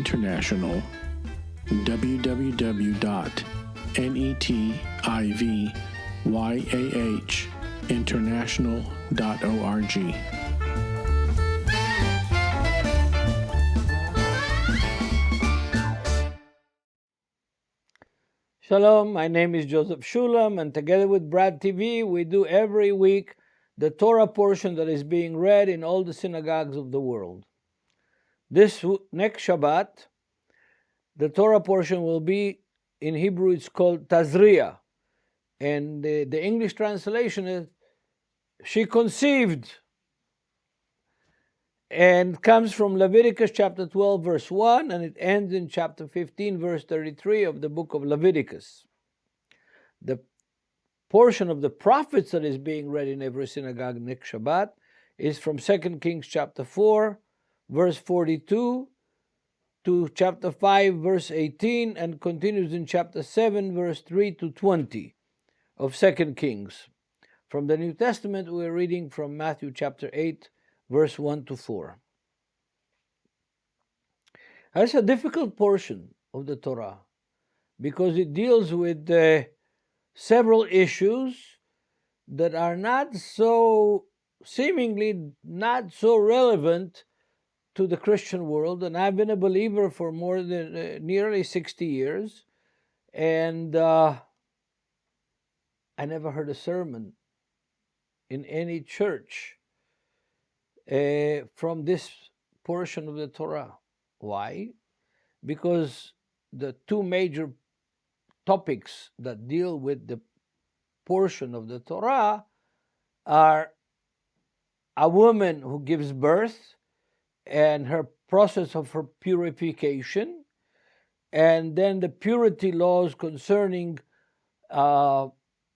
International, www.netivyahinternational.org. Shalom, my name is Joseph Shulam, and together with Brad TV, we do every week the Torah portion that is being read in all the synagogues of the world. This next Shabbat, the Torah portion will be, in Hebrew it's called Tazria, and the English translation is, she conceived, and comes from Leviticus chapter 12 verse 1, and it ends in chapter 15 verse 33 of the book of Leviticus. The portion of the prophets that is being read in every synagogue next Shabbat is from 2 Kings chapter 4 verse 42 to chapter 5 verse 18, and continues in chapter 7 verse 3 to 20 of 2 Kings. From the New Testament, we're reading from Matthew chapter 8 verse 1 to 4. That's a difficult portion of the Torah because it deals with several issues that are seemingly not so relevant to the Christian world. And I've been a believer for more than nearly 60 years, and I never heard a sermon in any church from this portion of the Torah. Why? Because the two major topics that deal with the portion of the Torah are a woman who gives birth and her process of her purification, and then the purity laws concerning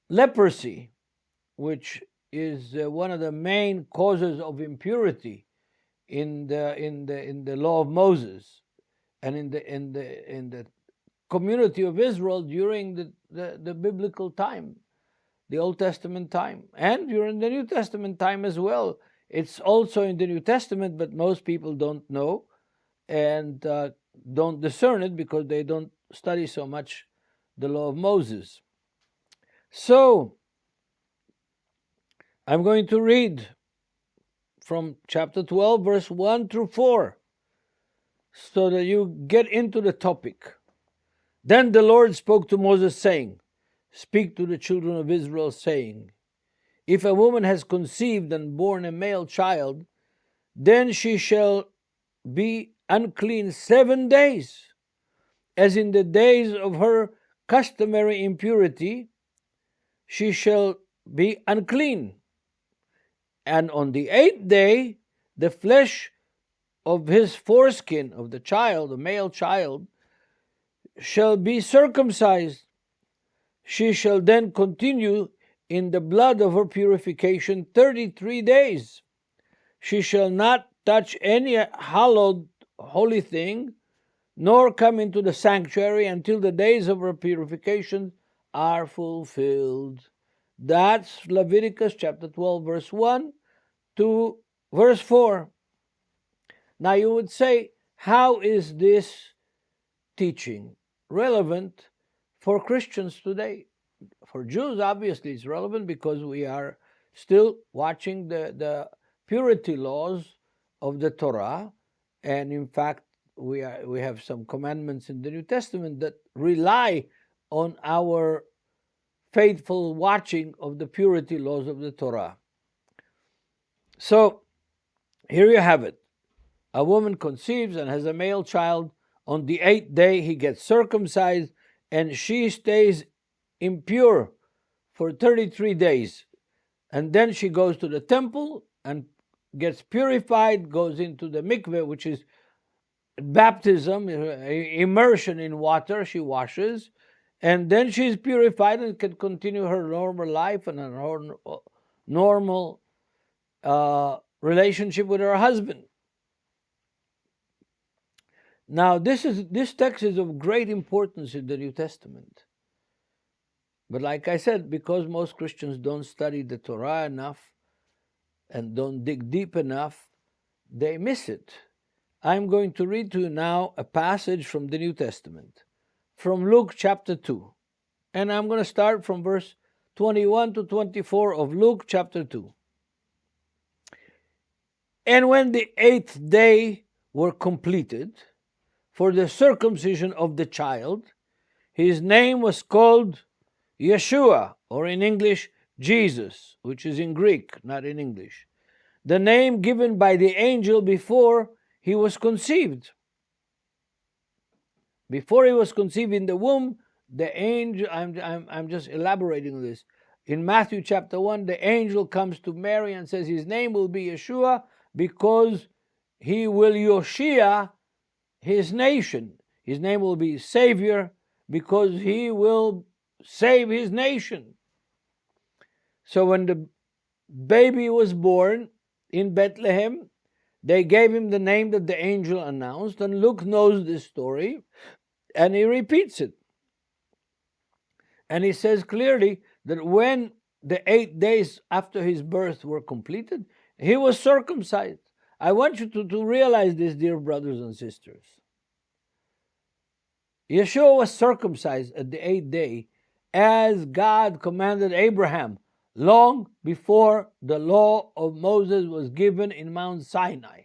leprosy, which is one of the main causes of impurity in the law of Moses and in the community of Israel during the biblical time, the Old Testament time, and during the New Testament time as well. It's also in the New Testament, but most people don't know and don't discern it because they don't study so much the law of Moses. So I'm going to read from chapter 12, verse 1 through 4, so that you get into the topic. Then the Lord spoke to Moses, saying, "Speak to the children of Israel, saying, if a woman has conceived and borne a male child, then she shall be unclean 7 days, as in the days of her customary impurity, she shall be unclean. And on the 8th day, the flesh of his foreskin of the child, the male child, shall be circumcised. She shall then continue in the blood of her purification 33 days. She shall not touch any hallowed holy thing, nor come into the sanctuary until the days of her purification are fulfilled." That's Leviticus chapter 12, verse 1 to verse 4. Now you would say, how is this teaching relevant for Christians today? For Jews, obviously, it's relevant because we are still watching the purity laws of the Torah. And in fact, we have some commandments in the New Testament that rely on our faithful watching of the purity laws of the Torah. So here you have it. A woman conceives and has a male child. On the 8th day, he gets circumcised, and she stays impure for 33 days. And then she goes to the temple and gets purified, goes into the mikveh, which is baptism, immersion in water. She washes, and then she's purified and can continue her normal life and her normal relationship with her husband. Now, this text is of great importance in the New Testament. But like I said, because most Christians don't study the Torah enough and don't dig deep enough, they miss it. I'm going to read to you now a passage from the New Testament, from Luke chapter 2. And I'm going to start from verse 21 to 24 of Luke chapter 2. And when the 8th day were completed for the circumcision of the child, his name was called Yeshua, or in English, Jesus, which is in Greek, not in English, the name given by the angel before he was conceived. Before he was conceived in the womb, the angel, I'm just elaborating on this. In Matthew chapter 1, the angel comes to Mary and says his name will be Yeshua because he will Yoshia his nation. His name will be Savior because he will save his nation. So when the baby was born in Bethlehem, they gave him the name that the angel announced, and Luke knows this story, and he repeats it. And he says clearly that when the 8 days after his birth were completed, he was circumcised. I want you to realize this, dear brothers and sisters. Yeshua was circumcised at the 8th day as God commanded Abraham long before the law of Moses was given in Mount Sinai.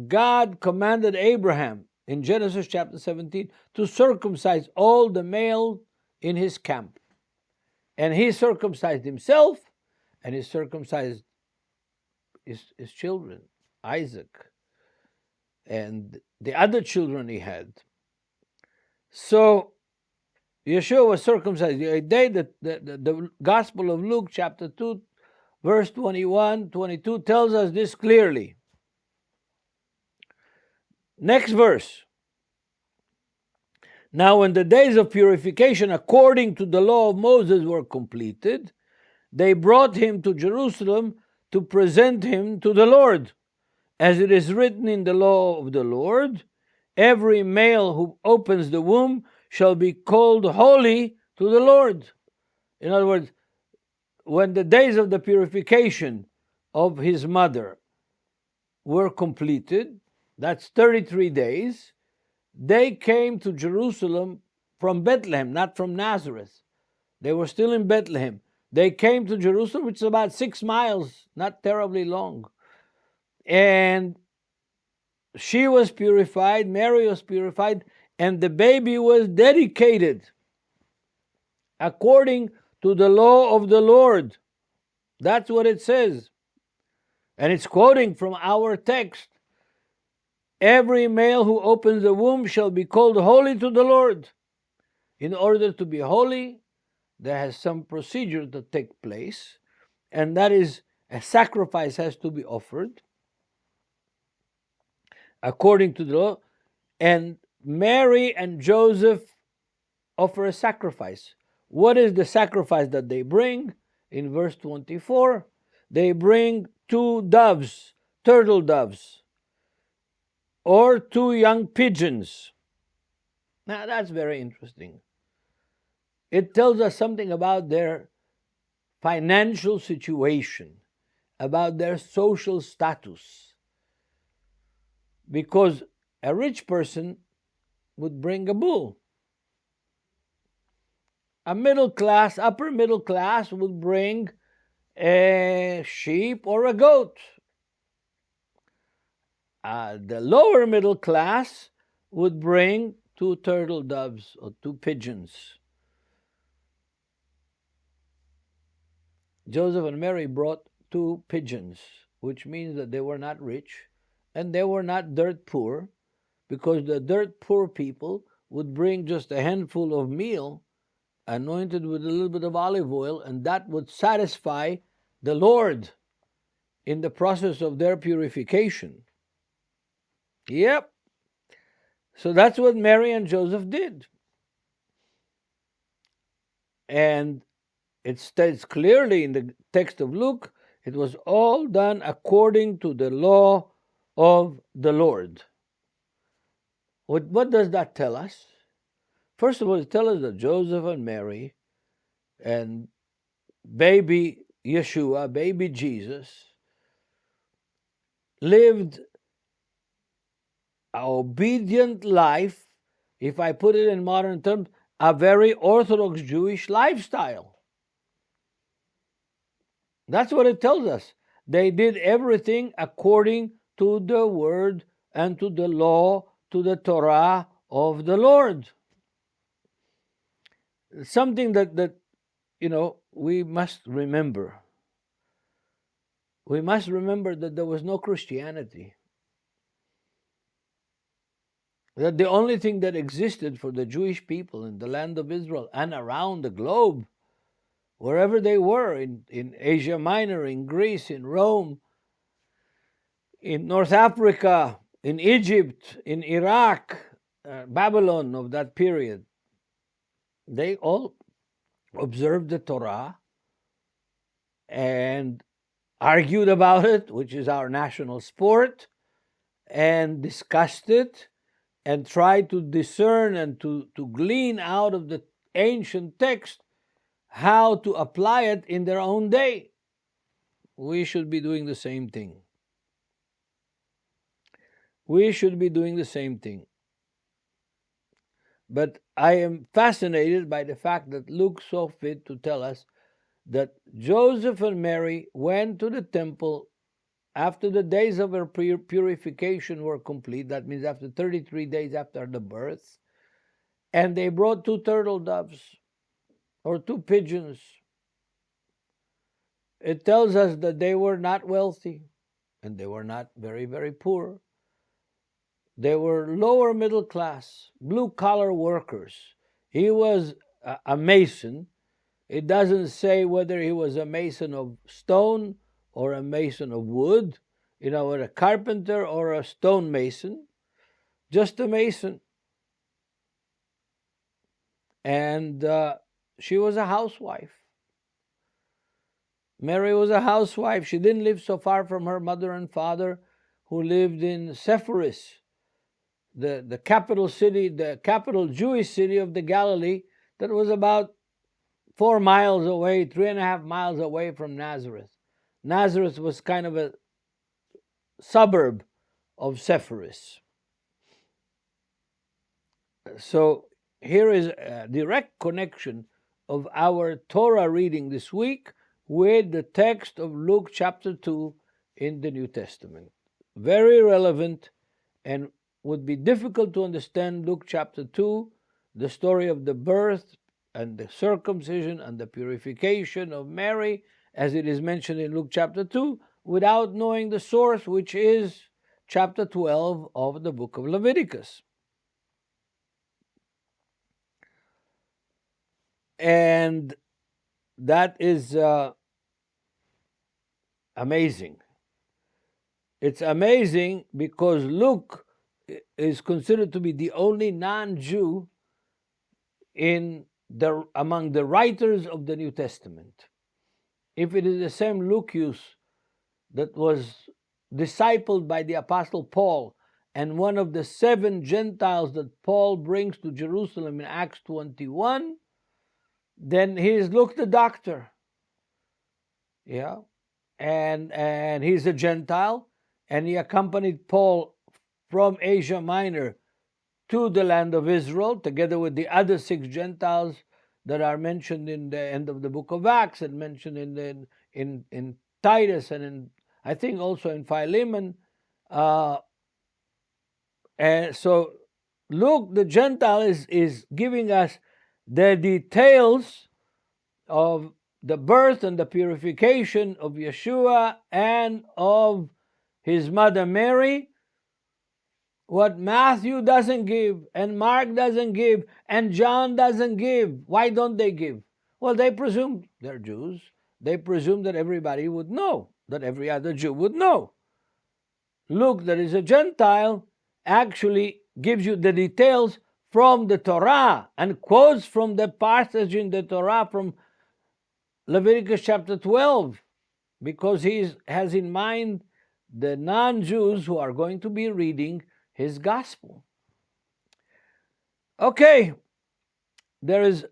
God commanded Abraham in Genesis chapter 17 to circumcise all the male in his camp. And he circumcised himself, and he circumcised his children, Isaac, and the other children he had. So Yeshua was circumcised. The day that the Gospel of Luke chapter 2, verse 21, 22 tells us this clearly. Next verse. Now when the days of purification according to the law of Moses were completed, they brought him to Jerusalem to present him to the Lord. As it is written in the law of the Lord, every male who opens the womb shall be called holy to the Lord. In other words, when the days of the purification of his mother were completed, that's 33 days, they came to Jerusalem from Bethlehem, not from Nazareth. They were still in Bethlehem. They came to Jerusalem, which is about 6 miles, not terribly long. And she was purified, Mary was purified, and the baby was dedicated according to the law of the Lord. That's what it says. And it's quoting from our text. Every male who opens the womb shall be called holy to the Lord. In order to be holy, there has some procedure to take place, and that is a sacrifice has to be offered according to the law. And Mary and Joseph offer a sacrifice. What is the sacrifice that they bring? In verse 24, they bring 2 doves, turtle doves, or 2 young pigeons. Now that's very interesting. It tells us something about their financial situation, about their social status. Because a rich person would bring a bull. A middle class, upper middle class would bring a sheep or a goat. The lower middle class would bring 2 turtle doves or 2 pigeons. Joseph and Mary brought 2 pigeons, which means that they were not rich and they were not dirt poor, because the dirt poor people would bring just a handful of meal anointed with a little bit of olive oil, and that would satisfy the Lord in the process of their purification. Yep. So that's what Mary and Joseph did. And it states clearly in the text of Luke, it was all done according to the law of the Lord. What does that tell us? First of all, it tells us that Joseph and Mary and baby Yeshua, baby Jesus, lived an obedient life, if I put it in modern terms, a very Orthodox Jewish lifestyle. That's what it tells us. They did everything according to the word and to the law, to the Torah of the Lord. Something that we must remember. We must remember that there was no Christianity. That the only thing that existed for the Jewish people in the land of Israel and around the globe, wherever they were, in Asia Minor, in Greece, in Rome, in North Africa, in Egypt, in Iraq, Babylon of that period, they all observed the Torah and argued about it, which is our national sport, and discussed it, and tried to discern and to glean out of the ancient text how to apply it in their own day. We should be doing the same thing. We should be doing the same thing. But I am fascinated by the fact that Luke saw fit to tell us that Joseph and Mary went to the temple after the days of her purification were complete. That means after 33 days after the birth. And they brought 2 turtle doves or 2 pigeons. It tells us that they were not wealthy and they were not very, very poor. They were lower middle class, blue-collar workers. He was a mason. It doesn't say whether he was a mason of stone or a mason of wood, a carpenter or a stonemason, just a mason. And she was a housewife. Mary was a housewife. She didn't live so far from her mother and father, who lived in Sepphoris, the capital city, the capital Jewish city of the Galilee, that was about 4 miles away, 3.5 miles away from Nazareth. Nazareth was kind of a suburb of Sepphoris. So here is a direct connection of our Torah reading this week with the text of Luke chapter 2 in the New Testament. Very relevant, and would be difficult to understand Luke chapter 2, the story of the birth and the circumcision and the purification of Mary, as it is mentioned in Luke chapter 2, without knowing the source, which is chapter 12 of the book of Leviticus. And that is amazing. It's amazing because Luke is considered to be the only non-Jew among the writers of the New Testament. If it is the same Lucius that was discipled by the Apostle Paul and one of the 7 Gentiles that Paul brings to Jerusalem in Acts 21, then he is Luke the doctor. Yeah. And he's a Gentile, and he accompanied Paul from Asia Minor to the land of Israel, together with the other 6 Gentiles that are mentioned in the end of the book of Acts and mentioned in Titus and I think also in Philemon. And so Luke the Gentile is giving us the details of the birth and the purification of Yeshua and of his mother Mary, what Matthew doesn't give, and Mark doesn't give, and John doesn't give. Why don't they give? Well, they presume they're Jews. They presume that everybody would know, that every other Jew would know. Luke, that is a Gentile, actually gives you the details from the Torah and quotes from the passage in the Torah from Leviticus chapter 12, because he has in mind the non-Jews who are going to be reading his gospel. Okay, there is,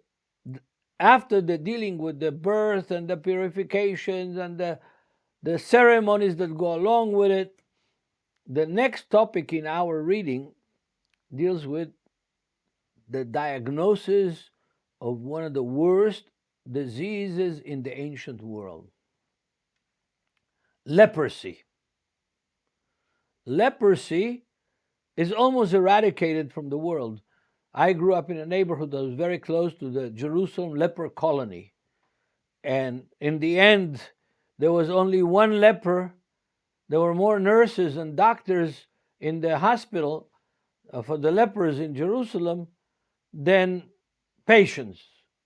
after the dealing with the birth and the purifications and the ceremonies that go along with it, The next topic in our reading deals with the diagnosis of one of the worst diseases in the ancient world: leprosy. Leprosy is almost eradicated from the world. I grew up in a neighborhood that was very close to the Jerusalem leper colony. And in the end, there was only one leper. There were more nurses and doctors in the hospital for the lepers in Jerusalem than patients,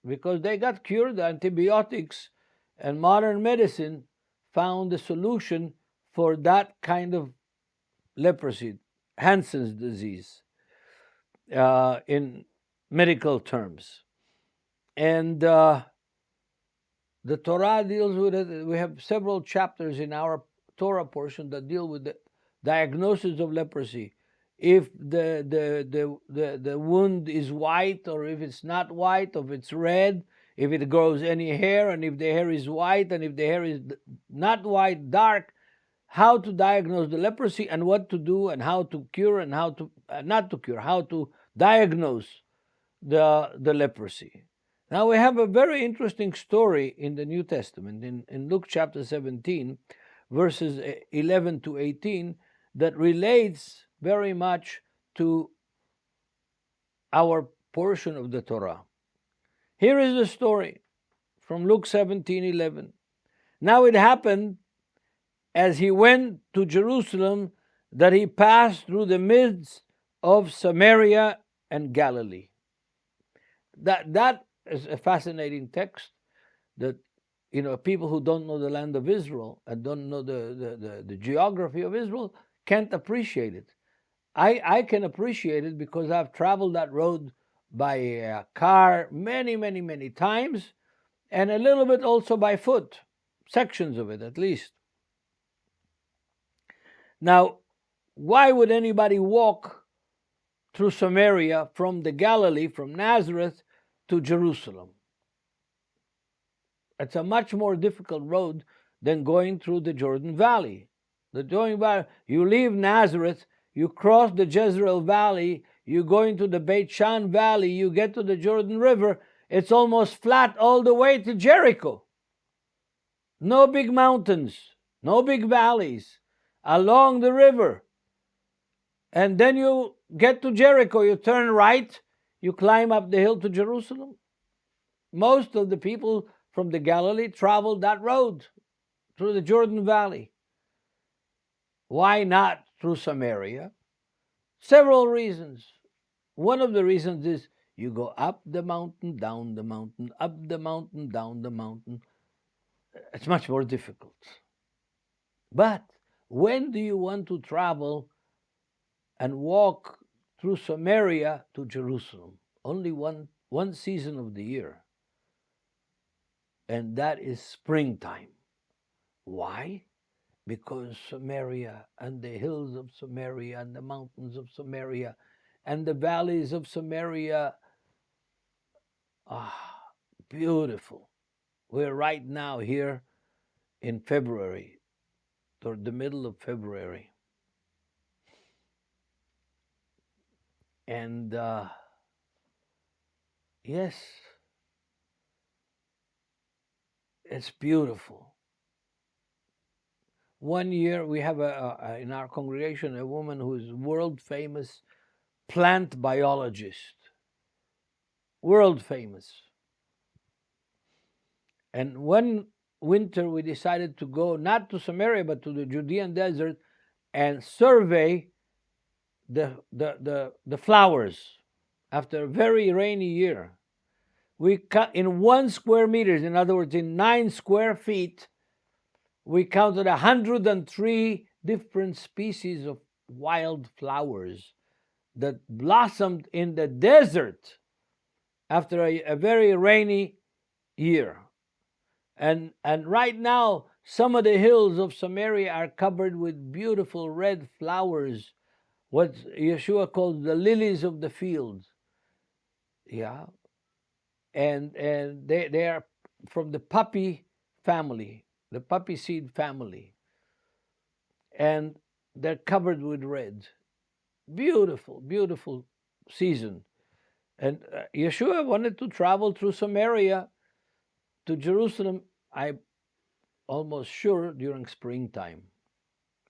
because they got cured. Antibiotics and modern medicine found a solution for that kind of leprosy, Hansen's disease, in medical terms. And the Torah deals with it. We have several chapters in our Torah portion that deal with the diagnosis of leprosy. If the wound is white, or if it's not white, or if it's red, if it grows any hair, and if the hair is white, and if the hair is not white, dark, how to diagnose the leprosy, and what to do, and how to cure, and how to not to cure, how to diagnose the leprosy. Now we have a very interesting story in the New Testament, in Luke chapter 17, verses 11 to 18, that relates very much to our portion of the Torah. Here is the story from Luke 17:11. Now it happened, as he went to Jerusalem, that he passed through the midst of Samaria and Galilee. That is a fascinating text that, people who don't know the land of Israel and don't know the geography of Israel can't appreciate it. I can appreciate it because I've traveled that road by car many, many, many times, and a little bit also by foot, sections of it at least. Now, why would anybody walk through Samaria from the Galilee, from Nazareth to Jerusalem? It's a much more difficult road than going through the Jordan Valley. The Jordan Valley, you leave Nazareth, you cross the Jezreel Valley, you go into the Beit Shan Valley, you get to the Jordan River, it's almost flat all the way to Jericho. No big mountains, no big valleys, along the river. And then you get to Jericho, you turn right, you climb up the hill to Jerusalem. Most of the people from the Galilee traveled that road through the Jordan Valley. Why not through Samaria? Several reasons. One of the reasons is you go up the mountain, down the mountain, up the mountain, down the mountain. It's much more difficult. But when do you want to travel and walk through Samaria to Jerusalem? Only one season of the year. And that is springtime. Why? Because Samaria and the hills of Samaria and the mountains of Samaria and the valleys of Samaria are beautiful. We're right now here in February, toward the middle of February. And yes, it's beautiful. One year we have in our congregation a woman who is world famous plant biologist. World famous. And one winter we decided to go not to Samaria but to the Judean desert and survey the flowers after a very rainy year. We cut in 1 square meter, in other words, in 9 square feet, we counted 103 different species of wild flowers that blossomed in the desert after a very rainy year. And right now, some of the hills of Samaria are covered with beautiful red flowers, what Yeshua calls the lilies of the field. Yeah. And they are from the poppy family, the poppy seed family. And they're covered with red. Beautiful, beautiful season. And Yeshua wanted to travel through Samaria to Jerusalem, I'm almost sure, during springtime.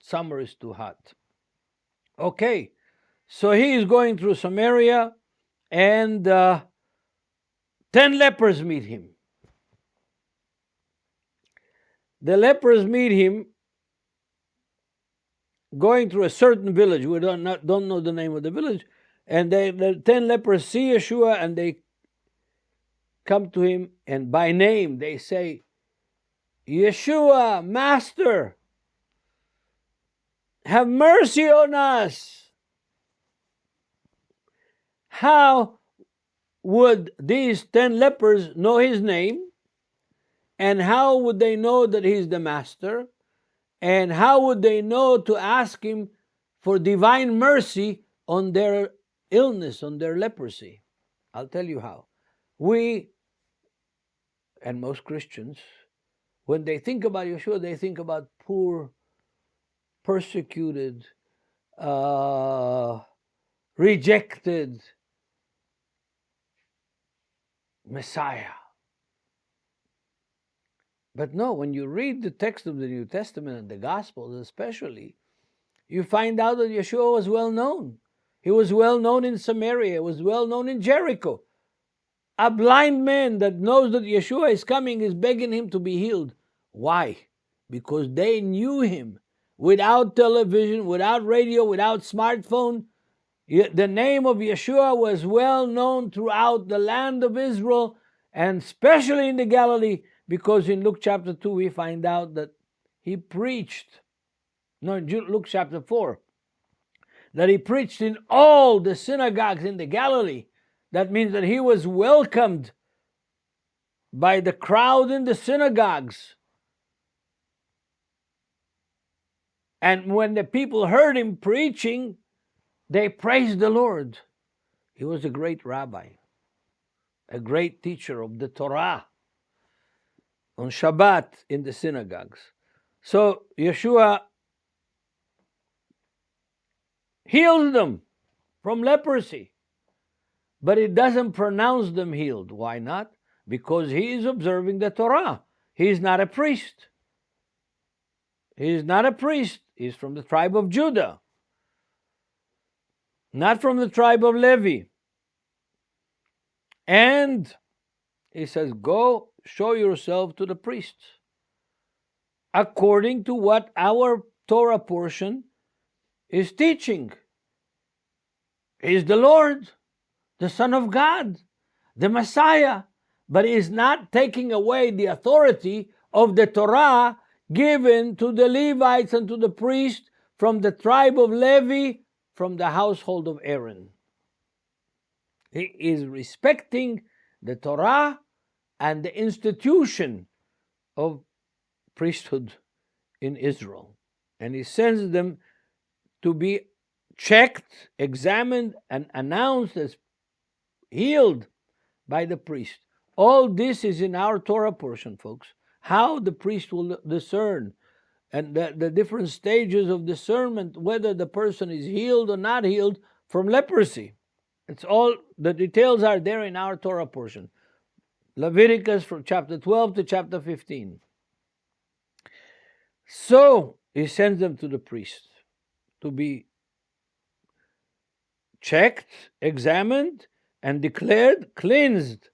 Summer is too hot. Okay, so he is going through Samaria, and 10 lepers meet him. The lepers meet him going through a certain village. We don't know the name of the village. And the 10 lepers see Yeshua, and they come to him, and by name they say, Yeshua, Master, have mercy on us. How would these 10 lepers know his name? And how would they know that he's the Master? And how would they know to ask him for divine mercy on their illness, on their leprosy? I'll tell you how. We, and most Christians, when they think about Yeshua, they think about poor, persecuted, rejected Messiah. But no, when you read the text of the New Testament and the Gospels especially, you find out that Yeshua was well known. He was well known in Samaria. He was well known in Jericho. A blind man that knows that Yeshua is coming is begging him to be healed. Why? Because they knew him. Without television, without radio, without smartphone, the name of Yeshua was well known throughout the land of Israel, and especially in the Galilee, because in Luke chapter 2 we find out that he preached, no, in Luke chapter 4, that he preached in all the synagogues in the Galilee. That means that he was welcomed by the crowd in the synagogues. And when the people heard him preaching, they praised the Lord. He was a great rabbi, a great teacher of the Torah on Shabbat in the synagogues. So Yeshua heals them from leprosy, but it doesn't pronounce them healed. Why not? Because he is observing the Torah. He is not a priest. He is not a priest. He's from the tribe of Judah, not from the tribe of Levi. And he says, go show yourself to the priests, according to what our Torah portion is teaching. He is the Lord, the Son of God, the Messiah, but he is not taking away the authority of the Torah given to the Levites and to the priests from the tribe of Levi, from the household of Aaron. He is respecting the Torah and the institution of priesthood in Israel. And he sends them to be checked, examined, and announced as healed by the priest. All this is in our Torah portion, folks. How the priest will discern, and the different stages of discernment, whether the person is healed or not healed from leprosy. It's all, the details are there in our Torah portion. Leviticus from chapter 12 to chapter 15. So he sends them to the priest to be checked, examined, and declared cleansed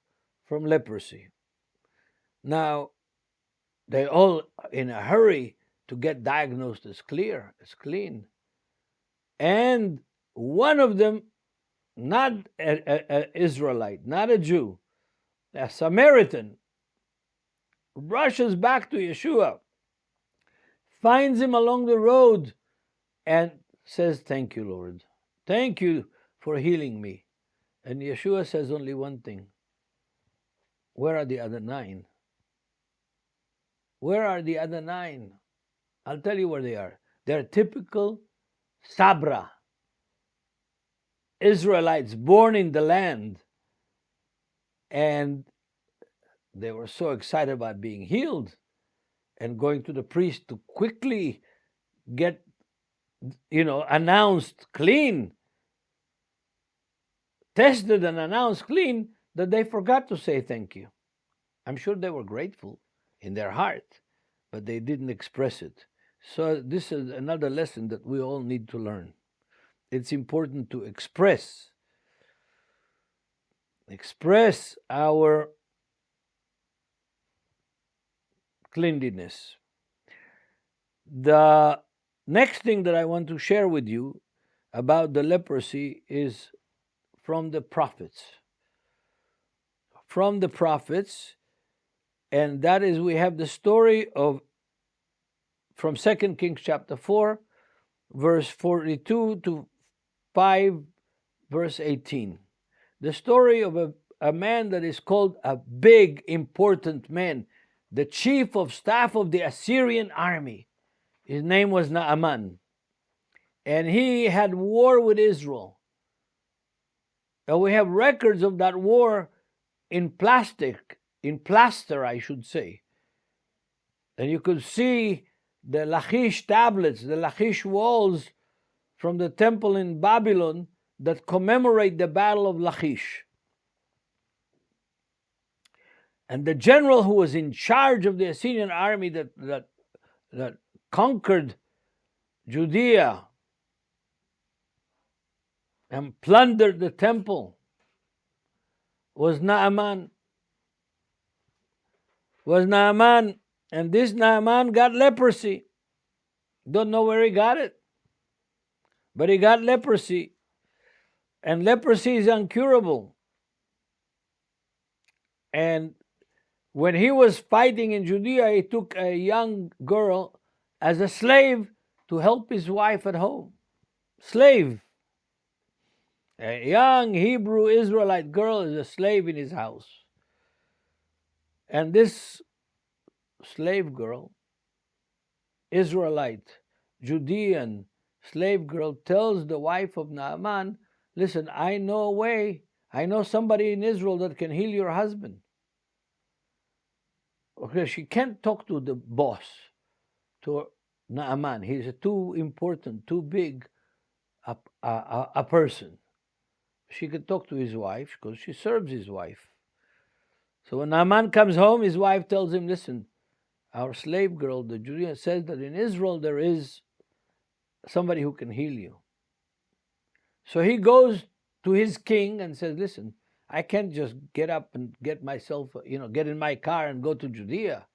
from leprosy. Now, they all in a hurry to get diagnosed as clear, as clean. And one of them, not an Israelite, not a Jew, a Samaritan, rushes back to Yeshua, finds him along the road, and says, thank you, Lord. Thank you for healing me. And Yeshua says only one thing. Where are the other 9? Where are the other 9? I'll tell you where they are. They're typical Sabra, Israelites born in the land. And they were so excited about being healed and going to the priest to quickly get announced clean, tested and announced clean, that they forgot to say thank you. I'm sure they were grateful in their heart, but they didn't express it. So this is another lesson that we all need to learn. It's important to express our cleanliness. The next thing that I want to share with you about the leprosy is from the prophets. From the prophets, and that is, we have the story of from 2 Kings chapter 4, verse 42 to 5, verse 18. The story of a man that is called a big, important man, the chief of staff of the Assyrian army. His name was Naaman. And he had war with Israel. And we have records of that war in plaster, I should say. And you could see the Lachish tablets, the Lachish walls from the temple in Babylon that commemorate the Battle of Lachish. And the general who was in charge of the Assyrian army that conquered Judea and plundered the temple was Naaman. And this Naaman got leprosy. Don't know where he got it, but he got leprosy. And leprosy is incurable. And when he was fighting in Judea, he took a young girl as a slave to help his wife at home. Slave. A young Hebrew Israelite girl is a slave in his house. And this slave girl, Israelite, Judean slave girl, tells the wife of Naaman, listen, I know somebody in Israel that can heal your husband. Okay, she can't talk to the boss, to Naaman. He's too important, too big a person. She could talk to his wife because she serves his wife. So when Naaman comes home, his wife tells him, listen, our slave girl, the Judean, says that in Israel there is somebody who can heal you. So he goes to his king and says, listen, I can't just get up and get myself, get in my car and go to Judea.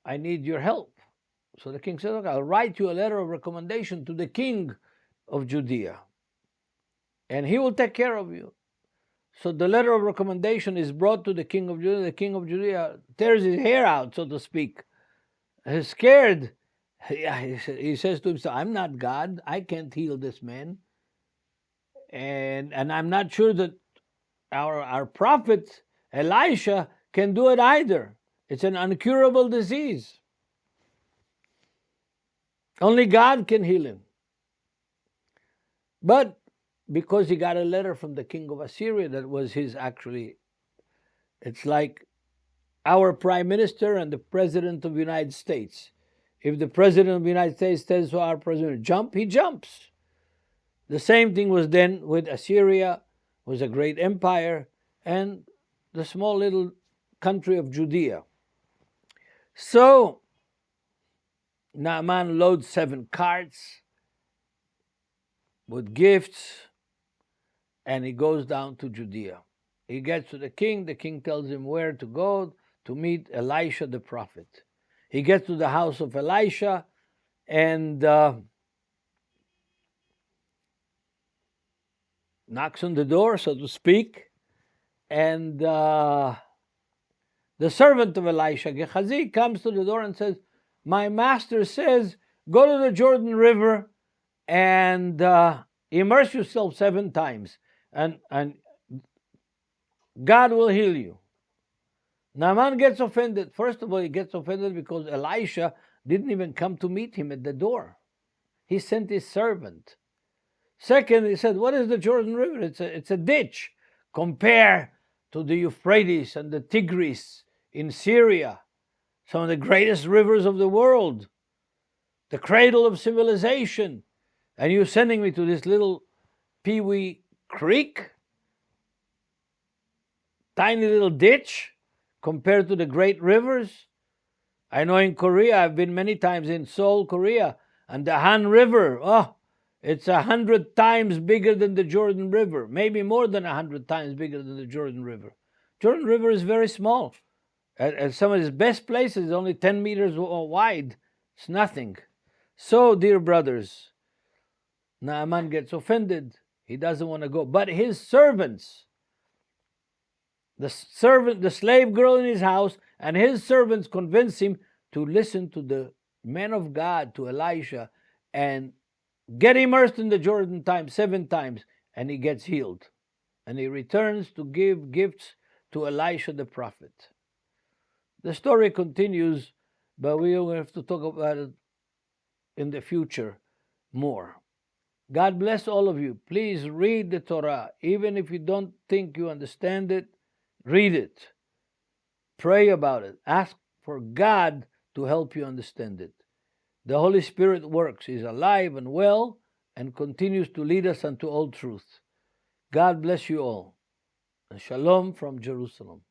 I need your help. So the king says, okay, I'll write you a letter of recommendation to the king of Judea, and he will take care of you. So the letter of recommendation is brought to the king of Judea. The king of Judea tears his hair out, so to speak. He's scared. He says to himself, I'm not God. I can't heal this man. And I'm not sure that our prophet Elisha can do it either. It's an incurable disease. Only God can heal him. But because he got a letter from the king of Assyria, that was his actually, it's like our prime minister and the president of the United States. If the president of the United States tells to our president, jump, he jumps. The same thing was then with Assyria, was a great empire, and the small little country of Judea. So Naaman loads 7 carts with gifts, and he goes down to Judea. He gets to the king tells him where to go to meet Elisha the prophet. He gets to the house of Elisha, and knocks on the door, so to speak, and the servant of Elisha, Gehazi, comes to the door and says, my master says, go to the Jordan River and immerse yourself 7 times, and God will heal you. Naaman gets offended. First of all, he gets offended because Elisha didn't even come to meet him at the door. He sent his servant. Second, he said, what is the Jordan River? It's a ditch. Compare to the Euphrates and the Tigris in Syria. some of the greatest rivers of the world, the cradle of civilization, and you're sending me to this little peewee creek, tiny little ditch compared to the great rivers. I know in Korea, I've been many times in Seoul, Korea, and the Han River, it's 100 times bigger than the Jordan River, maybe more than 100 times bigger than the Jordan River. Jordan River is very small. At some of its best places, only 10 meters wide. It's nothing. So, dear brothers, Naaman gets offended. He doesn't want to go. But his servants, the slave girl in his house, and his servants convince him to listen to the man of God, to Elisha, and get immersed in the Jordan 7 times, and he gets healed. And he returns to give gifts to Elisha the prophet. The story continues, but we will have to talk about it in the future more. God bless all of you. Please read the Torah. Even if you don't think you understand it, read it. Pray about it. Ask for God to help you understand it. The Holy Spirit works, is alive and well, and continues to lead us unto all truth. God bless you all. And shalom from Jerusalem.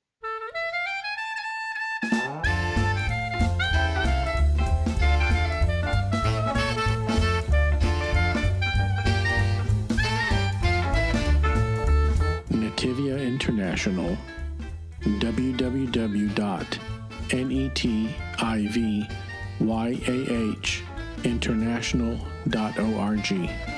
Netivyah International, www.netivyah international.org.